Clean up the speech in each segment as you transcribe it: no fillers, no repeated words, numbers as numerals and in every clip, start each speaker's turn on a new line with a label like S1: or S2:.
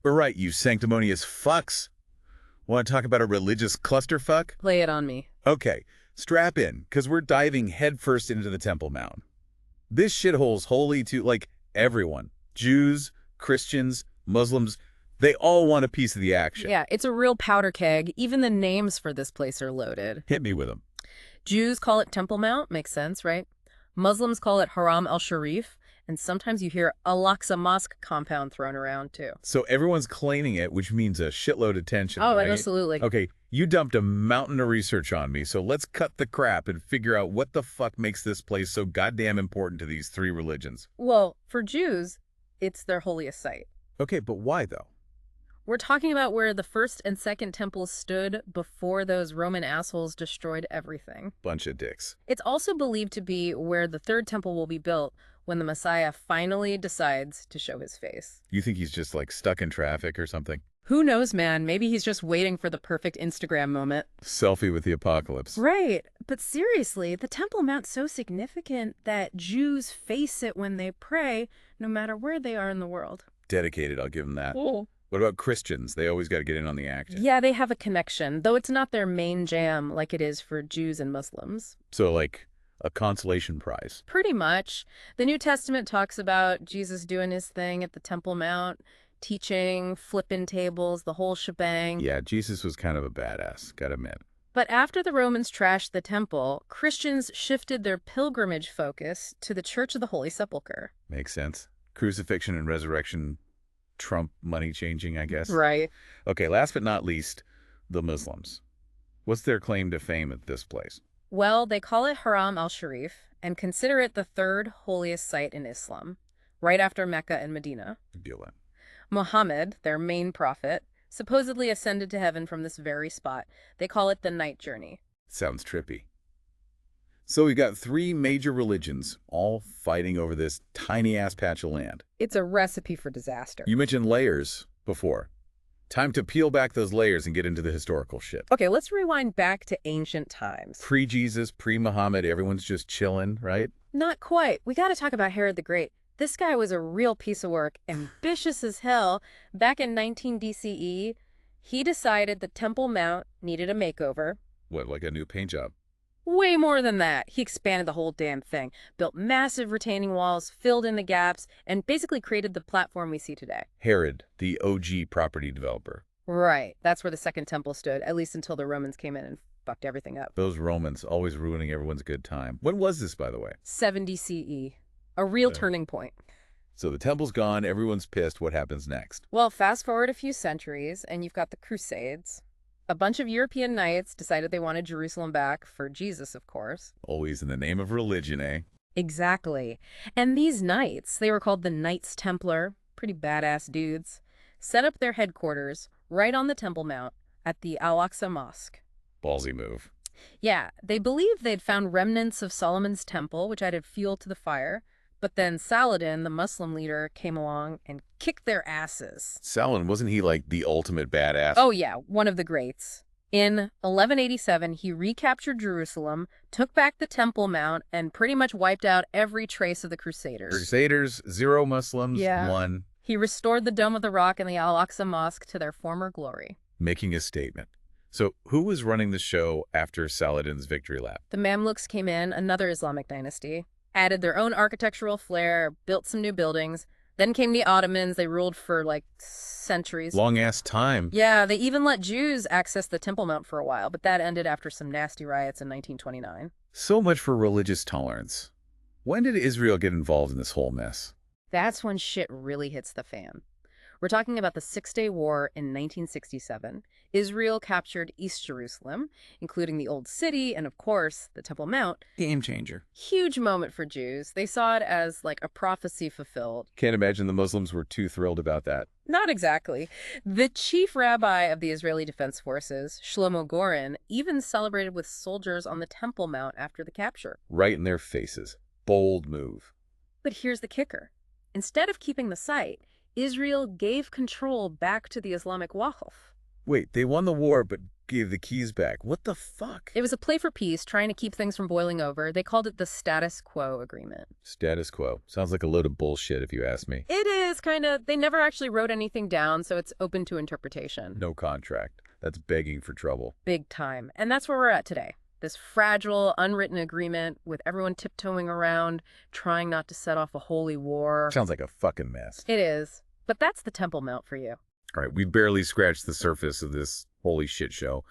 S1: All right, you sanctimonious fucks. Want to talk about a religious clusterfuck?
S2: Play it on me.
S1: Okay, strap in, because we're diving headfirst into the Temple Mount. This shithole's holy to, like, everyone. Jews, Christians, Muslims, they all want a piece of the action.
S2: Yeah, it's a real powder keg. Even the names for this place are loaded.
S1: Hit me with them.
S2: Jews call it Temple Mount, makes sense, right? Muslims call it Haram al-Sharif, and sometimes you hear Al-Aqsa Mosque compound thrown around too.
S1: So everyone's claiming it, which means a shitload of tension,
S2: Oh,
S1: right?
S2: absolutely.
S1: Okay, you dumped a mountain of research on me, so let's cut the crap and figure out what the fuck makes this place so goddamn important to these three religions.
S2: Well, for Jews, it's their holiest site.
S1: Okay, but why though?
S2: We're talking about where the first and second temples stood before those Roman assholes destroyed everything.
S1: Bunch of dicks.
S2: It's also believed to be where the third temple will be built when the Messiah finally decides to show his face.
S1: You think he's just like stuck in traffic or something?
S2: Who knows, man? Maybe he's just waiting for the perfect Instagram moment.
S1: Selfie with the apocalypse.
S2: Right. But seriously, the Temple Mount's so significant that Jews face it when they pray, no matter where they are in the world.
S1: Dedicated, I'll give him that.
S2: Oh.
S1: What about Christians? They always got to get in on the action.
S2: Yeah, they have a connection, though it's not their main jam like it is for Jews and Muslims.
S1: So like a consolation prize.
S2: Pretty much. The New Testament talks about Jesus doing his thing at the Temple Mount, teaching, flipping tables, the whole shebang.
S1: Yeah, Jesus was kind of a badass, gotta admit.
S2: But after the Romans trashed the temple, Christians shifted their pilgrimage focus to the Church of the Holy Sepulchre.
S1: Makes sense. Crucifixion and resurrection trump money changing, I guess.
S2: Right.
S1: Okay, last but not least, the Muslims. What's their claim to fame at this place?
S2: Well, they call it Haram al-Sharif and consider it the third holiest site in Islam, right after Mecca and Medina.
S1: Big deal then.
S2: Muhammad, their main prophet, supposedly ascended to heaven from this very spot. They call it the Night Journey.
S1: Sounds trippy. So we got three major religions all fighting over this tiny-ass patch of land.
S2: It's a recipe for disaster.
S1: You mentioned layers before. Time to peel back those layers and get into the historical shit.
S2: Okay, let's rewind back to ancient times.
S1: Pre-Jesus, pre-Muhammad, everyone's just chilling, right?
S2: Not quite. We got to talk about Herod the Great. This guy was a real piece of work, ambitious as hell. Back in 19 DCE, he decided the Temple Mount needed a makeover.
S1: What, like a new paint job?
S2: Way more than that. He expanded the whole damn thing, built massive retaining walls, filled in the gaps, and basically created the platform we see today.
S1: Herod, the OG property developer.
S2: Right. That's where the Second Temple stood, at least until the Romans came in and fucked everything up.
S1: Those Romans, always ruining everyone's good time. When was this, by the way?
S2: 70 CE. A real turning point.
S1: So the temple's gone, everyone's pissed. What happens next?
S2: Well, fast forward a few centuries, and you've got the Crusades. A bunch of European knights decided they wanted Jerusalem back, for Jesus, of course.
S1: Always in the name of religion, eh?
S2: Exactly. And these knights, they were called the Knights Templar, pretty badass dudes, set up their headquarters right on the Temple Mount at the Al-Aqsa Mosque.
S1: Ballsy move.
S2: Yeah, they believed they'd found remnants of Solomon's temple, which added fuel to the fire. But then Saladin, the Muslim leader, came along and kicked their asses.
S1: Saladin, wasn't he like the ultimate badass?
S2: Oh yeah, one of the greats. In 1187, he recaptured Jerusalem, took back the Temple Mount, and pretty much wiped out every trace of the Crusaders.
S1: Crusaders, 0 Muslims,
S2: Yeah.
S1: 1.
S2: He restored the Dome of the Rock and the Al-Aqsa Mosque to their former glory.
S1: Making a statement. So who was running the show after Saladin's victory lap?
S2: The Mamluks came in, another Islamic dynasty, added their own architectural flair, built some new buildings. Then came the Ottomans. They ruled for, like, centuries.
S1: Long-ass time.
S2: Yeah, they even let Jews access the Temple Mount for a while, but that ended after some nasty riots in 1929.
S1: So much for religious tolerance. When did Israel get involved in this whole mess?
S2: That's when shit really hits the fan. We're talking about the Six-Day War in 1967. Israel captured East Jerusalem, including the Old City and, of course, the Temple Mount.
S3: Game changer.
S2: Huge moment for Jews. They saw it as, like, a prophecy fulfilled.
S1: Can't imagine the Muslims were too thrilled about that.
S2: Not exactly. The chief rabbi of the Israeli Defense Forces, Shlomo Goren, even celebrated with soldiers on the Temple Mount after the capture.
S1: Right in their faces. Bold move.
S2: But here's the kicker. Instead of keeping the site, Israel gave control back to the Islamic Waqf.
S1: Wait, they won the war but gave the keys back. What the fuck?
S2: It was a play for peace, trying to keep things from boiling over. They called it the status quo agreement.
S1: Status quo. Sounds like a load of bullshit if you ask me.
S2: It is kind of, they never actually wrote anything down, so it's open to interpretation.
S1: No contract. That's begging for trouble.
S2: Big time. And that's where we're at today. This fragile, unwritten agreement with everyone tiptoeing around, trying not to set off a holy war.
S1: Sounds like a fucking mess.
S2: It is. But that's the Temple Mount for you.
S1: All right, we've barely scratched the surface of this holy shit show.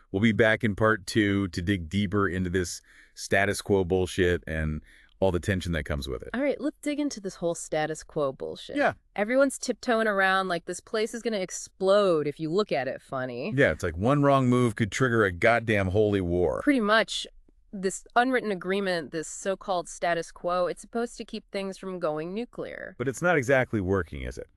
S1: We'll be back in part 2 to dig deeper into this status quo bullshit and all the tension that comes with it.
S2: All right, let's dig into this whole status quo bullshit.
S1: Yeah.
S2: Everyone's tiptoeing around like this place is going to explode if you look at it funny.
S1: Yeah, it's like one wrong move could trigger a goddamn holy war.
S2: Pretty much, this unwritten agreement, this so-called status quo, it's supposed to keep things from going nuclear.
S1: But it's not exactly working, is it?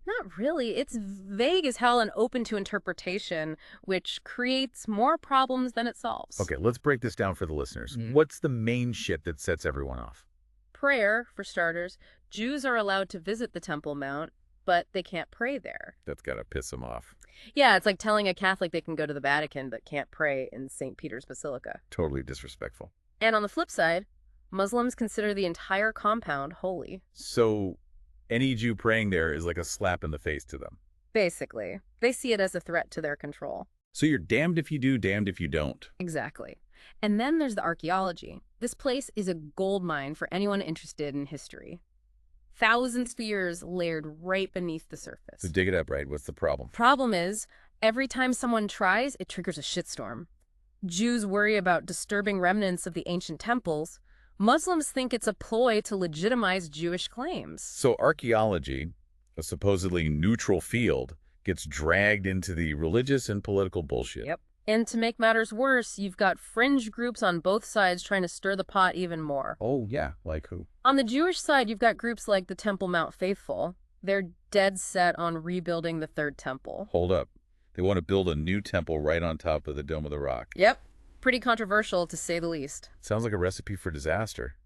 S2: Not really. It's vague as hell and open to interpretation, which creates more problems than it solves.
S1: Okay, let's break this down for the listeners. What's the main shit that sets everyone off?
S2: Prayer, for starters. Jews are allowed to visit the Temple Mount, but they can't pray there.
S1: That's gotta piss them off.
S2: Yeah, it's like telling a Catholic they can go to the Vatican but can't pray in St. Peter's Basilica.
S1: Totally disrespectful.
S2: And on the flip side, Muslims consider the entire compound holy.
S1: So any Jew praying there is like a slap in the face to them.
S2: Basically, they see it as a threat to their control.
S1: So you're damned if you do, damned if you don't.
S2: Exactly. And then there's the archaeology. This place is a gold mine for anyone interested in history. Thousands of years layered right beneath the surface.
S1: So dig it up, right? What's the problem?
S2: Problem is, every time someone tries, it triggers a shitstorm. Jews worry about disturbing remnants of the ancient temples. Muslims think it's a ploy to legitimize Jewish claims.
S1: So archaeology, a supposedly neutral field, gets dragged into the religious and political bullshit.
S2: Yep. And to make matters worse, you've got fringe groups on both sides trying to stir the pot even more.
S1: Oh, yeah. Like who?
S2: On the Jewish side, you've got groups like the Temple Mount Faithful. They're dead set on rebuilding the Third Temple.
S1: Hold up. They want to build a new temple right on top of the Dome of the Rock.
S2: Yep. Pretty controversial, to say the least.
S1: Sounds like a recipe for disaster.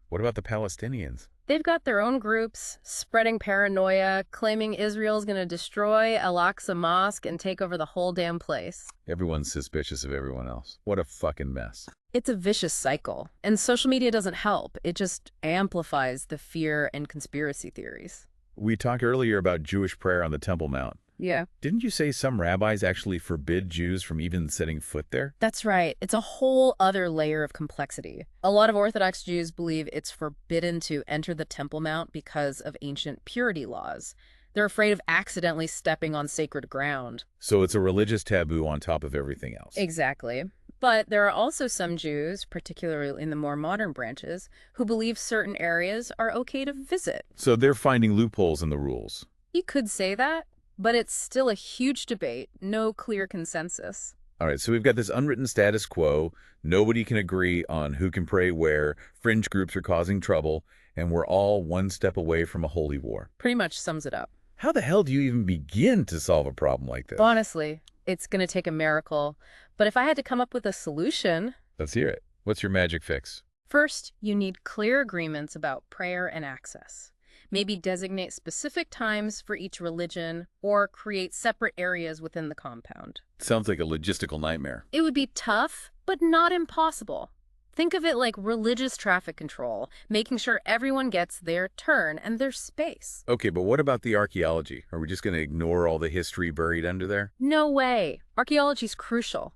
S1: What about the Palestinians?
S2: They've got their own groups, spreading paranoia, claiming Israel's going to destroy Al-Aqsa Mosque and take over the whole damn place.
S1: Everyone's suspicious of everyone else. What a fucking mess.
S2: It's a vicious cycle, and social media doesn't help. It just amplifies the fear and conspiracy theories.
S1: We talked earlier about Jewish prayer on the Temple Mount.
S2: Yeah.
S1: Didn't you say some rabbis actually forbid Jews from even setting foot there?
S2: That's right. It's a whole other layer of complexity. A lot of Orthodox Jews believe it's forbidden to enter the Temple Mount because of ancient purity laws. They're afraid of accidentally stepping on sacred ground.
S1: So it's a religious taboo on top of everything else.
S2: Exactly. But there are also some Jews, particularly in the more modern branches, who believe certain areas are okay to visit.
S1: So they're finding loopholes in the rules.
S2: You could say that, but it's still a huge debate, no clear consensus.
S1: All right, so we've got this unwritten status quo. Nobody can agree on who can pray where. Fringe groups are causing trouble, and we're all one step away from a holy war.
S2: Pretty much sums it up.
S1: How the hell do you even begin to solve a problem like this?
S2: Honestly, it's going to take a miracle. But if I had to come up with a solution...
S1: Let's hear it. What's your magic fix?
S2: First, you need clear agreements about prayer and access. Maybe designate specific times for each religion or create separate areas within the compound.
S1: Sounds like a logistical nightmare.
S2: It would be tough, but not impossible. Think of it like religious traffic control, making sure everyone gets their turn and their space.
S1: Okay, but what about the archaeology? Are we just going to ignore all the history buried under there?
S2: No way. Archaeology is crucial.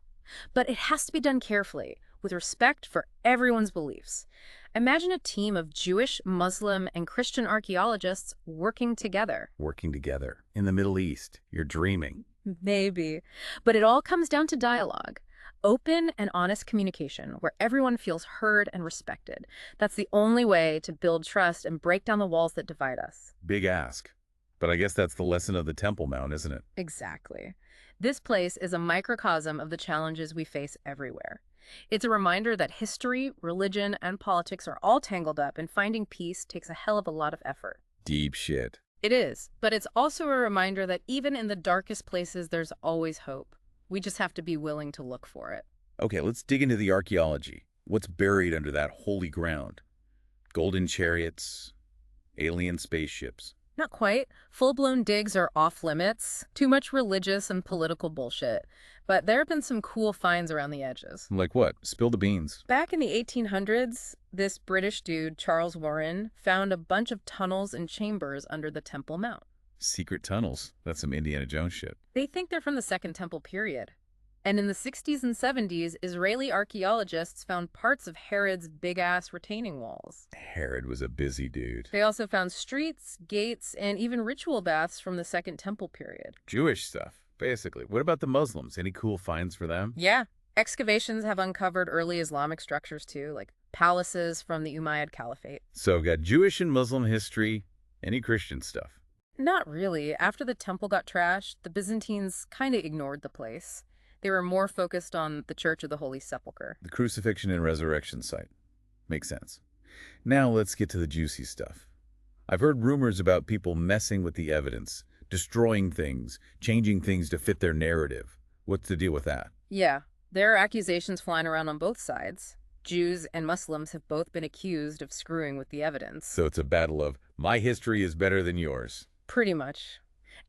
S2: But it has to be done carefully, with respect for everyone's beliefs. Imagine a team of Jewish, Muslim, and Christian archaeologists working together.
S1: Working together. In the Middle East. You're dreaming.
S2: Maybe. But it all comes down to dialogue. Open and honest communication where everyone feels heard and respected. That's the only way to build trust and break down the walls that divide us.
S1: Big ask. But I guess that's the lesson of the Temple Mount, isn't it?
S2: Exactly. This place is a microcosm of the challenges we face everywhere. It's a reminder that history, religion, and politics are all tangled up, and finding peace takes a hell of a lot of effort.
S1: Deep shit.
S2: It is, but it's also a reminder that even in the darkest places, there's always hope. We just have to be willing to look for it.
S1: Okay, let's dig into the archaeology. What's buried under that holy ground? Golden chariots, alien spaceships.
S2: Not quite. Full-blown digs are off limits. Too much religious and political bullshit. But there have been some cool finds around the edges.
S1: Like what? Spill the beans.
S2: Back in the 1800s, this British dude, Charles Warren, found a bunch of tunnels and chambers under the Temple Mount.
S1: Secret tunnels. That's some Indiana Jones shit.
S2: They think they're from the Second Temple period. And in the 60s and 70s, Israeli archaeologists found parts of Herod's big-ass retaining walls.
S1: Herod was a busy dude.
S2: They also found streets, gates, and even ritual baths from the Second Temple period.
S1: Jewish stuff, basically. What about the Muslims? Any cool finds for them?
S2: Yeah, excavations have uncovered early Islamic structures too, like palaces from the Umayyad Caliphate.
S1: So got Jewish and Muslim history, any Christian stuff?
S2: Not really. After the temple got trashed, the Byzantines kind of ignored the place. They were more focused on the Church of the Holy Sepulchre.
S1: The crucifixion and resurrection site. Makes sense. Now let's get to the juicy stuff. I've heard rumors about people messing with the evidence, destroying things, changing things to fit their narrative. What's the deal with that?
S2: Yeah, there are accusations flying around on both sides. Jews and Muslims have both been accused of screwing with the evidence.
S1: So it's a battle of, my history is better than yours.
S2: Pretty much.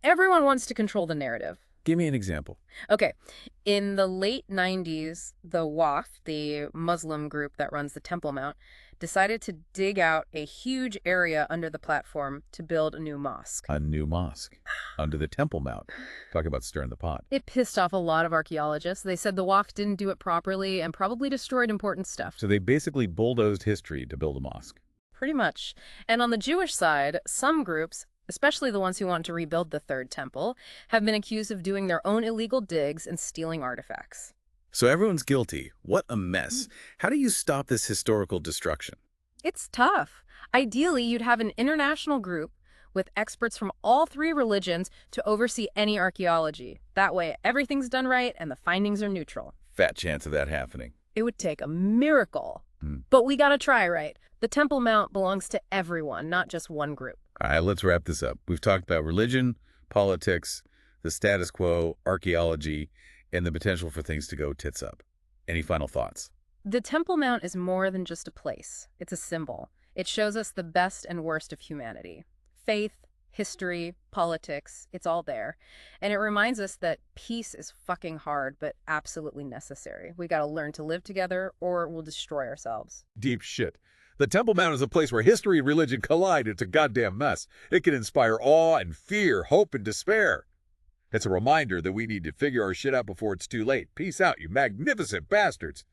S2: Everyone wants to control the narrative.
S1: Give me an example.
S2: Okay, in the late 90s, the Waqf, the Muslim group that runs the Temple Mount, decided to dig out a huge area under the platform to build a new mosque.
S1: A new mosque under the Temple Mount. Talk about stirring the pot.
S2: It pissed off a lot of archaeologists. They said the Waqf didn't do it properly and probably destroyed important stuff.
S1: So they basically bulldozed history to build a mosque.
S2: Pretty much. And on the Jewish side, some groups, especially the ones who want to rebuild the Third Temple, have been accused of doing their own illegal digs and stealing artifacts.
S1: So everyone's guilty. What a mess. How do you stop this historical destruction?
S2: It's tough. Ideally, you'd have an international group with experts from all three religions to oversee any archaeology. That way, everything's done right and the findings are neutral.
S1: Fat chance of that happening.
S2: It would take a miracle. But we gotta try, right? The Temple Mount belongs to everyone, not just one group.
S1: All right, let's wrap this up. We've talked about religion, politics, the status quo, archaeology, and the potential for things to go tits up. Any final thoughts?
S2: The Temple Mount is more than just a place. It's a symbol. It shows us the best and worst of humanity. Faith, history, politics, it's all there. And it reminds us that peace is fucking hard, but absolutely necessary. We gotta learn to live together or we'll destroy ourselves.
S3: Deep shit. The Temple Mount is a place where history and religion collide. It's a goddamn mess. It can inspire awe and fear, hope and despair. It's a reminder that we need to figure our shit out before it's too late. Peace out, you magnificent bastards.